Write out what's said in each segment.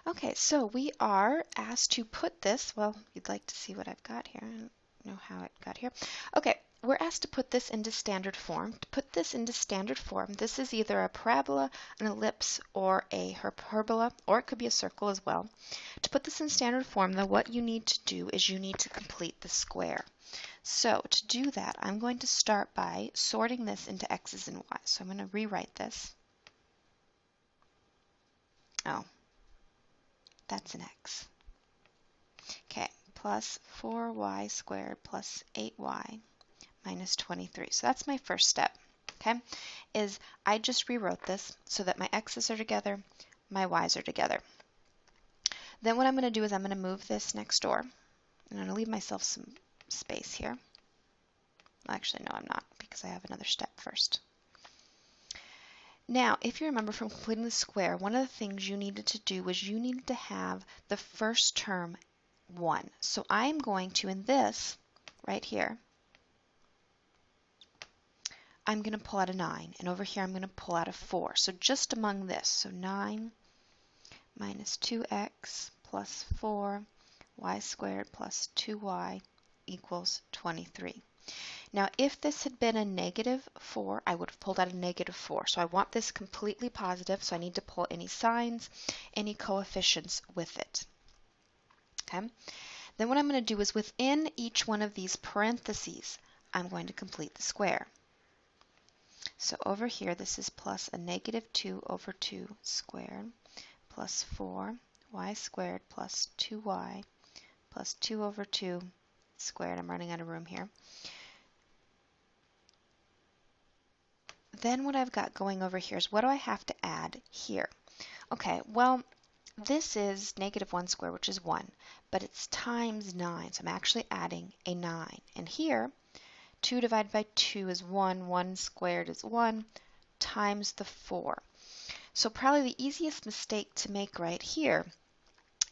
Okay, so we are asked to put this, well, you'd like to see what I've got here. I don't know how it got here. Okay, we're asked to put this into standard form. To put this into standard form, this is either a parabola, an ellipse, or a hyperbola, or it could be a circle as well. To put this in standard form, though, what you need to do is you need to complete the square. So to do that, I'm going to start by sorting this into x's and y's. So I'm going to rewrite this. Oh, that's an x. Okay, plus 4y squared plus 8y minus 23. So that's my first step, okay, is I just rewrote this so that my x's are together, my y's are together. Then what I'm going to do is I'm going to move this next door. I'm going to leave myself some space here. Actually, no, I'm not, because I have another step first. Now, if you remember from completing the square, one of the things you needed to do was you needed to have the first term 1. So I'm going to, in this, right here, I'm going to pull out a 9, and over here I'm going to pull out a 4. So just among this, so 9 minus 2x plus 4, y squared plus 2y equals 23. Now, if this had been a negative 4, I would have pulled out a negative 4. So I want this completely positive, so I need to pull any signs, any coefficients with it. Okay? Then what I'm going to do is within each one of these parentheses, I'm going to complete the square. So over here, this is plus a negative 2 over 2 squared plus 4y squared plus 2y plus 2 over 2 squared. I'm running out of room here. Then what I've got going over here is what do I have to add here? Okay, well, this is negative 1 squared, which is 1, but it's times 9, so I'm actually adding a 9. And here, 2 divided by 2 is 1, 1 squared is 1, times the 4. So probably the easiest mistake to make right here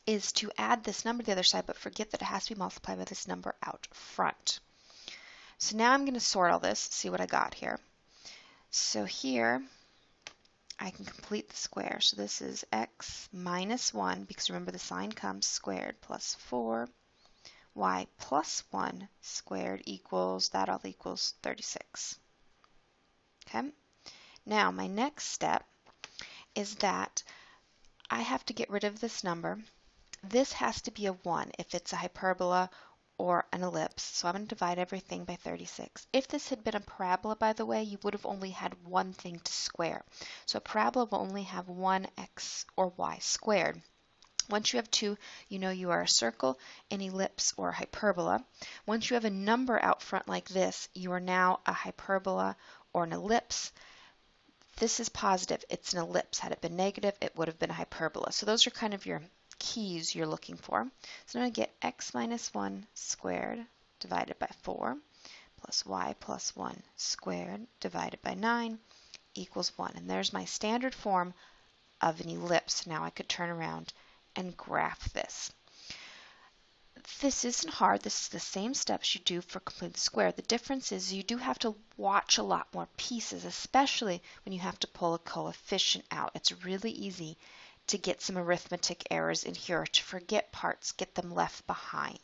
is to add this number to the other side, but forget that it has to be multiplied by this number out front. So now I'm going to sort all this, see what I got here. So here, I can complete the square. So this is x minus 1, because remember the sign comes squared, plus 4, y plus 1 squared equals, that all equals 36. Okay? Now my next step is that I have to get rid of this number. This has to be a 1 if it's a hyperbola or an ellipse, so I'm going to divide everything by 36. If this had been a parabola, by the way, you would have only had one thing to square. So a parabola will only have one x or y squared. Once you have two, you know you are a circle, an ellipse, or a hyperbola. Once you have a number out front like this, you are now a hyperbola or an ellipse. This is positive, it's an ellipse. Had it been negative, it would have been a hyperbola. So those are kind of your keys you're looking for. So I'm going to get x minus 1 squared divided by 4 plus y plus 1 squared divided by 9 equals 1. And there's my standard form of an ellipse. Now I could turn around and graph this. This isn't hard. This is the same steps you do for completing the square. The difference is you do have to watch a lot more pieces, especially when you have to pull a coefficient out. It's really easy to get some arithmetic errors in here, to forget parts, get them left behind.